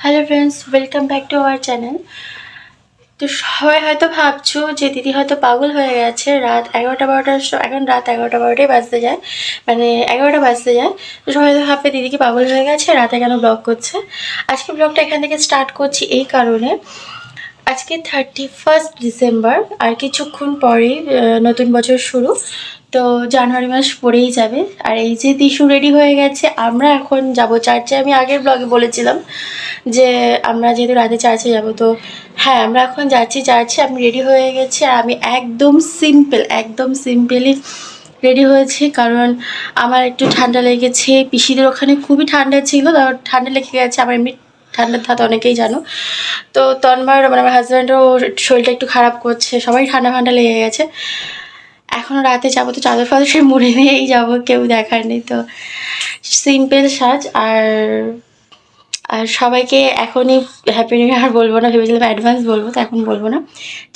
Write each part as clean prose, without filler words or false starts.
Hello friends, welcome back to our channel. তো সবাই হয়তো ভাবছো যে দিদি হয়তো পাগল হয়ে গেছে। রাত 11টা 12টার এখন রাত 11টা 12টাই বাজতে যায়, মানে 11টা বাজতে যায়। তো সবাই হয়তো ভাববে দিদি কি পাগল হয়ে গেছে, রাতে কেন ব্লগ করছে। আজকে ব্লগটা এখান থেকে স্টার্ট করছি এই কারণে, আজকে 31 ডিসেম্বর, আর কিছুক্ষণ পরেই নতুন বছর শুরু। তো জানুয়ারি মাস পড়েই যাবে। আর এই যে দিশু রেডি হয়ে গেছে, আমরা এখন যাব চার্চে। আমি আগের ব্লগে বলেছিলাম যে আমরা যেহেতু রাতে চার্চে যাব, তো হ্যাঁ আমরা এখন যাচ্ছি চার্চে। আমি রেডি হয়ে গেছি, আর আমি একদম সিম্পলি রেডি হয়েছি, কারণ আমার একটু ঠান্ডা লেগেছে। পিসিদের ওখানে খুবই ঠান্ডা ছিল, ঠান্ডা লেগে গেছে। আমার এমনি ঠান্ডার ধাত অনেকেই জানো। তো তন্ময় মানে আমার হাজব্যান্ডও শরীরটা একটু খারাপ করছে, সবাই ঠান্ডা লেগে গেছে। এখনও রাতে যাবো, তো চাদর ফাদর সে মুড়ে নিয়েই যাবো, কেউ দেখার নেই। তো সিম্পল সাজ। আর আর সবাইকে এখনই হ্যাপি নিউ ইয়ার বলবো না, ভেবেছিলাম অ্যাডভান্স বলবো, তো এখন বলবো না।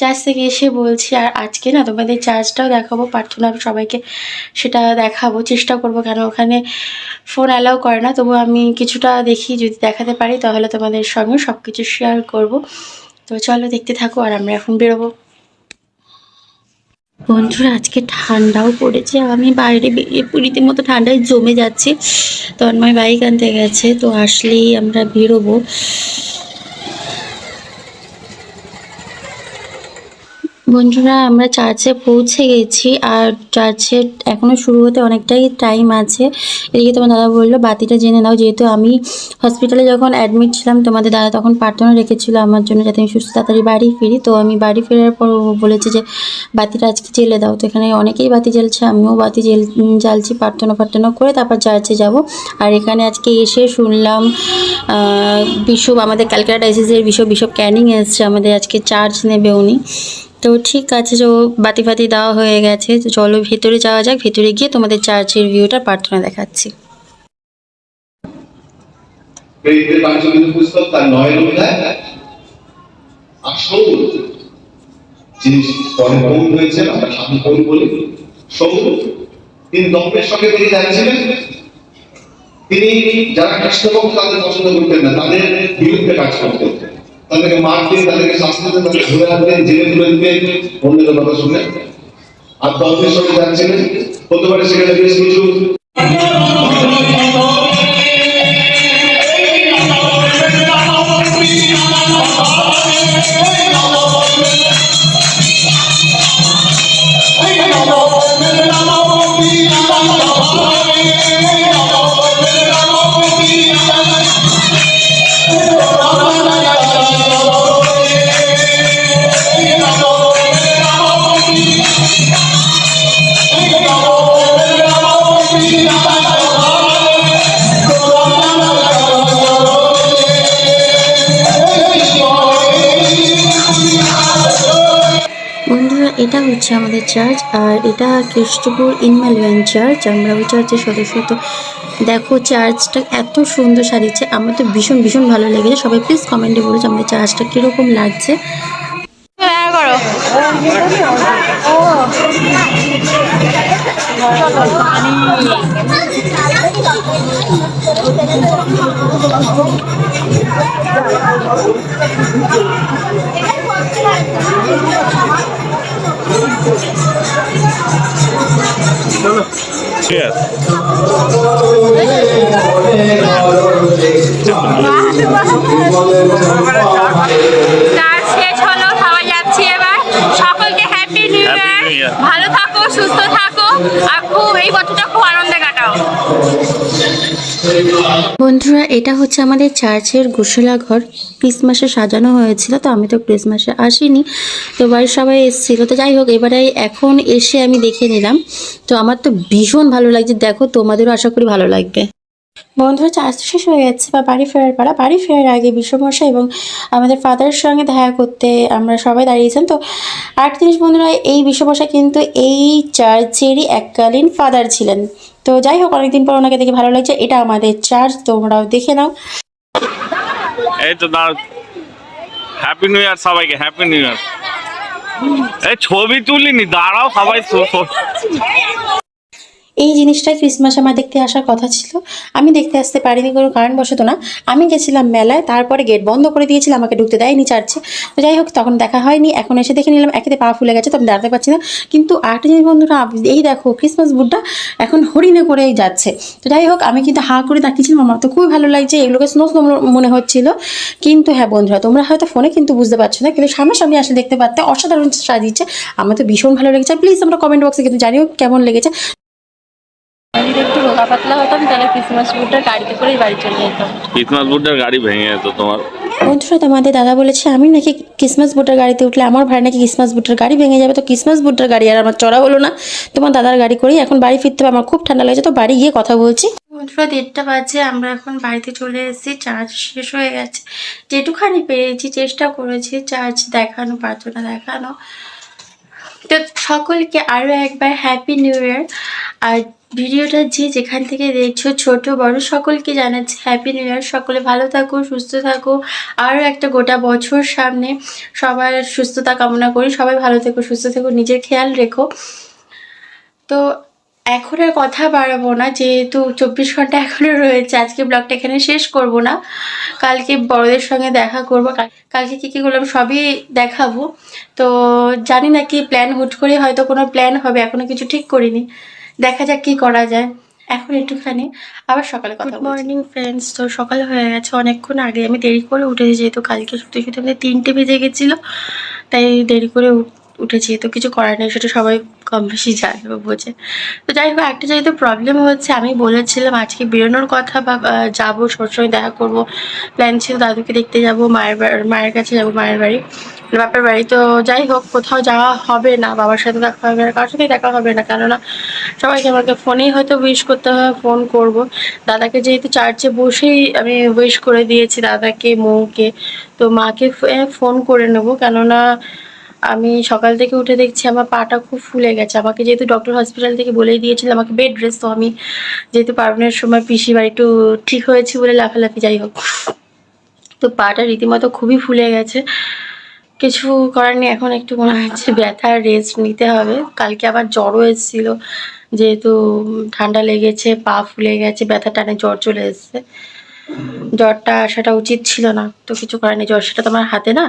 চার্চ থেকে এসে বলছি। আর আজকে না তোমাদের চার্চটাও দেখাবো, প্রার্থনা সবাইকে সেটা দেখাবো, চেষ্টা করবো, কেন ওখানে ফোন অ্যালাউ করে না। তবু আমি কিছুটা দেখি, যদি দেখাতে পারি তাহলে তোমাদের সঙ্গে সব কিছু শেয়ার করবো। তো চলো দেখতে থাকো, আর আমরা এখন বেরোবো। বন্ধুরা, আজকে ঠান্ডাও পড়েছে। আমি বাইরে বেরিয়ে পুরীতে মতো ঠান্ডায় জমে যাচ্ছি। তন্ময় বাইক আনতে গেছে, তো আসলেই আমরা বেরোবো। বন্ধুরা, আমরা চার্চে পৌঁছে গেছি, আর চার্চে এখনো শুরু হতে অনেকটাই টাইম আছে। এদিকে তোমার দাদা বললো বাতিটা জেনে নাও, যেহেতু আমি হসপিটালে যখন অ্যাডমিট ছিলাম তোমাদের দাদা তখন প্রার্থনা রেখেছিল আমার জন্য, যাতে আমি সুস্থ তাড়াতাড়ি বাড়ি ফিরি। তো আমি বাড়ি ফেরার পর ও বলেছে যে বাতিটা আজকে জেলে দাও। তো এখানে অনেকেই বাতি জ্বালছে, আমিও বাতি জ্বালছি, প্রার্থনা করে তারপর চার্চে যাব। আর এখানে আজকে এসে শুনলাম বিশপ, আমাদের ক্যালকাটা ডায়াসিসের বিশপ ক্যানিং এসছে, আমাদের আজকে চার্জ নেবে উনি। তো ঠিক আছে, যে বাতি ফাতি দেওয়া হয়ে গেছে। তো চলো ভেতরে যাওয়া যাক, ভেতরে গিয়ে তোমাদের চার্চের ভিউটা প্রার্থনা দেখাচ্ছি। পুস্তক তার 9 অধ্যায় আসল জিনিস পরে বহু হয়েছে, আমরা সাধু কবি বলি সৌর। তিনি দম্পের সঙ্গে তিনি যাচ্ছিলেন, তিনি যারা কৃষ্ণভক্ত তাদের পছন্দ করতেন না, তাদের বিরুদ্ধে কাজ করতেন, তাদেরকে মারতেন, তাদেরকে শাস্তি দিতেন, তাদেরকে ধরে আনতেন, জেলে তুলে দিতেন অন্যদের কথা শুনে। আর দম্পের সঙ্গে যাচ্ছিলেন, হতে পারে সেখানে বেশ কিছু বন্ধুরা, এটা হচ্ছে আমাদের চার্চ, আর এটা কেষ্টপুর ইনমালিয়ান চার্চ। আমরা ওই চার্চের সদস্য। তো দেখো চার্চটা এত সুন্দর সাজিয়েছে, আমার তো ভীষণ ভালো লেগেছে। সবাই প্লিজ কমেন্টে বলেছে আমাদের চার্চটা কীরকম লাগছে। Yes. চার্জ শেষ হলো, খাওয়া যাচ্ছি এবার। সকলকে হ্যাপি নিউ ইয়ার। ভালো থাকো, সুস্থ থাকো, আর খুব এই বছরটা খুব আনন্দে কাটাও। বন্ধুরা, এটা হচ্ছে আমাদের চার্চের গোশালা ঘর। ক্রিসমাসে সাজানো হয়েছিল, তো আমি তো ক্রিসমাসে আসিনি, তো বাড়ির সবাই এসেছিলো। তো যাই হোক, এবারে এখন এসে আমি দেখে নিলাম, তো আমার তো ভীষণ ভালো লাগছে। দেখো তোমাদেরও আশা করি ভালো লাগবে। বন্ধুরা, চার্জ তো শেষ হয়ে গেছে, বা বাড়ি ফেরার পালা। বাড়ি ফেরার আগে বিশ্বমশাই এবং আমাদের ফাদারের সঙ্গে দেখা করতে আমরা সবাই দাঁড়িয়েছেন। তো আরেকটা জিনিস বন্ধুরা, এই বিশ্বমশাই কিন্তু এই চার্চেরই এককালীন ফাদার ছিলেন। তো যাই হোক, অনেকদিন পর ওনাকে দেখে ভালো লাগছে। এটা আমাদের চার্চ, তোমরাও দেখে নাও। এই তো দাও, হ্যাপি নিউ ইয়ার সবাইকে, হ্যাপি নিউ ইয়ার। এই ছবি তুলিনি, দাঁড়াও সবাই। এই জিনিসটাই ক্রিসমাস আমার দেখতে আসার কথা ছিল, আমি দেখতে আসতে পারিনি কোনো কারণবশত না। আমি গেছিলাম মেলায়, তারপরে গেট বন্ধ করে দিয়েছিল, আমাকে ঢুকতে দেয়নি চার্চে। তো যাই হোক, তখন দেখা হয়নি। এখন এসে দেখে নিলাম একেতে পা ফুলে গেছে, তো আমি দাঁড়াতে পারছি না। কিন্তু আরেকটা জিনিস বন্ধুরা, এই দেখো ক্রিসমাস বুটটা এখন হরিণে করেই যাচ্ছে। তো যাই হোক, আমি কিন্তু হাঁ করে তাকিয়েছিলাম, আমার তো খুবই ভালো লাগছে, এগুলোকে স্নো স্নো মনে হচ্ছিল। কিন্তু হ্যাঁ বন্ধুরা, তোমরা হয়তো ফোনে কিন্তু বুঝতে পারছো না, কিন্তু সামনাসামনি আসলে দেখতে পারতে অসাধারণ সাজিয়েছে। আমার তো ভীষণ ভালো লেগেছে। প্লিজ আমরা কমেন্ট বক্সে কিন্তু জানিও কেমন লেগেছে। আমি যদি একটু রোগা পাতলা হতাম, তাহলে ক্রিসমাস বুটটার গাড়িতে করেই বাড়ি চলে যেতাম। ক্রিসমাস বুটের গাড়ি ভেঙে যেত তোমার। বন্ধুরা, তোমাদের দাদা বলেছে আমি নাকি ক্রিসমাস বুটের গাড়িতে উঠলে আমার ভাই নাকি ক্রিসমাস বুটের গাড়ি ভেঙে যাবে। তো ক্রিসমাস বুটের গাড়ি আর আমার চড়া হলো না, তোমার দাদার গাড়ি করেই এখন বাড়ি ফিরতে হবে। আমার খুব ঠান্ডা লেগেছে, তো বাড়ি গিয়ে কথা বলছি। বন্ধুরা, 1:30 বাজে, আমরা এখন বাড়িতে চলে এসেছি। চার্জ শেষ হয়ে গেছে, যেটুখানি পেরেছি চেষ্টা করেছি চার্জ দেখানো, প্রার্থনা দেখানো। তো সকলকে আরও একবার হ্যাপি নিউ ইয়ার। আর ভিডিওটা যে যেখান থেকে দেখছো, ছোট বড় সকলকে জানাচ্ছি হ্যাপি নিউ ইয়ার। সকলে ভালো থাকো, সুস্থ থাকো। আরও একটা গোটা বছর সামনে, সবার সুস্থতা কামনা করি। সবাই ভালো থেকো, সুস্থ থেকো, নিজের খেয়াল রেখো। তো এখন আর কথা বাড়াবো না, যেহেতু 24 ঘন্টা এখনো রয়েছে। আজকে ব্লগটা এখানে শেষ করব না, কালকে বড়দের সঙ্গে দেখা করব। কালকে কী কী করলাম সবই দেখাবো। তো জানি না কি প্ল্যান, হুট করে হয়তো কোনো প্ল্যান হবে, এখনো কিছু ঠিক করিনি, দেখা যাক কি করা যায়। এখন একটুখানি আবার সকালে কথা। Good morning friends. তো সকাল হয়ে গেছে অনেকক্ষণ আগে, আমি দেরি করে উঠেছি, যেহেতু কালকে সত্যি সত্যি আমাদের 3টে বেজে গেছিলো, তাই দেরি করে উঠেছি। তো কিছু করার নেই, সেটা সবাই কম বেশি জানে বা বোঝে। তো যাই হোক, একটা যেহেতু প্রবলেম হচ্ছে, আমি বলেছিলাম আজকে বেরোনোর কথা বা যাবো, সবসময় দেখা করব, প্ল্যান ছিল দাদুকে দেখতে যাব, মায়ের কাছে যাব, মায়ের বাড়ি, বাপের বাড়ি। তো যাই হোক, কোথাও যাওয়া হবে না, বাবার সাথে দেখা হবে না, কারোর সাথেই দেখা হবে না, কেননা সবাইকে আমাকে ফোনেই হয়তো উইশ করতে হবে, ফোন করব। দাদাকে যেহেতু চার্চে বসেই আমি উইশ করে দিয়েছি, দাদাকে, মৌকে। তো মাকে ফোন করে নেবো, কেননা আমি সকাল থেকে উঠে দেখছি আমার পাটা খুব ফুলে গেছে। আমাকে যেহেতু ডক্টর হসপিটাল থেকে বলেই দিয়েছিল আমাকে বেড রেস্ট, তো আমি যেহেতু পার্বণের সময় পিসি বাড়ি একটু ঠিক হয়েছি বলে লাফালাফি, যাই হোক, তো পাটা রীতিমতো খুবই ফুলে গেছে। কিছু করার নেই, এখন একটু মনে হচ্ছে ব্যথা, রেস্ট নিতে হবে। কালকে আবার জ্বরও এসেছিলো, যেহেতু ঠান্ডা লেগেছে, পা ফুলে গেছে, ব্যথা টানে জ্বর চলে এসছে। জ্বরটা আসাটা উচিত ছিল না, তো কিছু করার নেই, জ্বর সেটা তোমার হাতে না।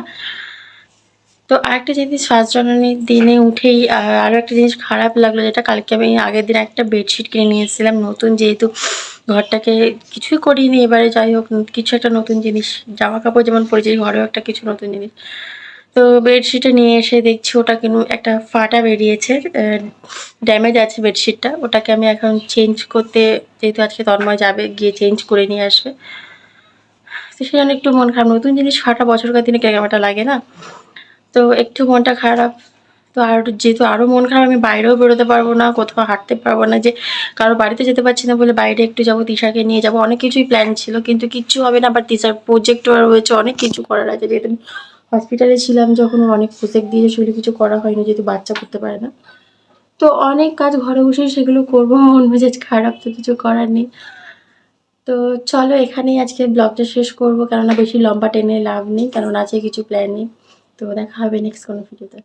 তো আরেকটা জিনিস, ফার্স্ট জানুয়ারির দিনে উঠেই আরও একটা জিনিস খারাপ লাগলো, যেটা কালকে আমি আগের দিন একটা বেডশিট কিনে নিয়ে এসেছিলাম নতুন, যেহেতু ঘরটাকে কিছুই করিনি এবারে। যাই হোক, কিছু একটা নতুন জিনিস, জামা কাপড় যেমন পরেছি, ঘরেও একটা কিছু নতুন জিনিস। তো বেডশিটে নিয়ে এসে দেখছি ওটা কিন্তু একটা ফাটা বেরিয়েছে, ড্যামেজ আছে বেডশিটটা। ওটাকে আমি এখন চেঞ্জ করতে, যেহেতু আজকে তন্ময় যাবে, গিয়ে চেঞ্জ করে নিয়ে আসবে। তো সেই জন্য একটু মন খারাপ, নতুন জিনিস ফাটা বছরকার দিনে কেমনটা লাগে না, তো একটু মনটা খারাপ। তো আর যেহেতু আরও মন খারাপ, আমি বাইরেও বেরোতে পারবো না, কোথাও হাঁটতে পারবো না, যে কারো বাড়িতে যেতে পারছি না বলে বাইরে একটু যাবো, তিশাকে নিয়ে যাবো, অনেক কিছুই প্ল্যান ছিল, কিন্তু কিচ্ছু হবে না। আবার তিশার প্রজেক্টও রয়েছে, অনেক কিছু করার আছে, যেহেতু হসপিটালে ছিলাম যখন, অনেক প্রজেক্ট দিয়েছে, সেগুলো কিছু করা হয়নি, যেহেতু বাচ্চা করতে পারে না। তো অনেক কাজ ঘরে বসেই সেগুলো করবো, মন মেজাজ খারাপ, তো কিছু করার নেই। তো চলো এখানেই আজকে ব্লগটা শেষ করবো, কেননা বেশি লম্বা টেনে লাভ নেই, কেননা আছে কিছু প্ল্যান নেই। তো দেখা হবে নেক্সট কোনো ভিডিওতে।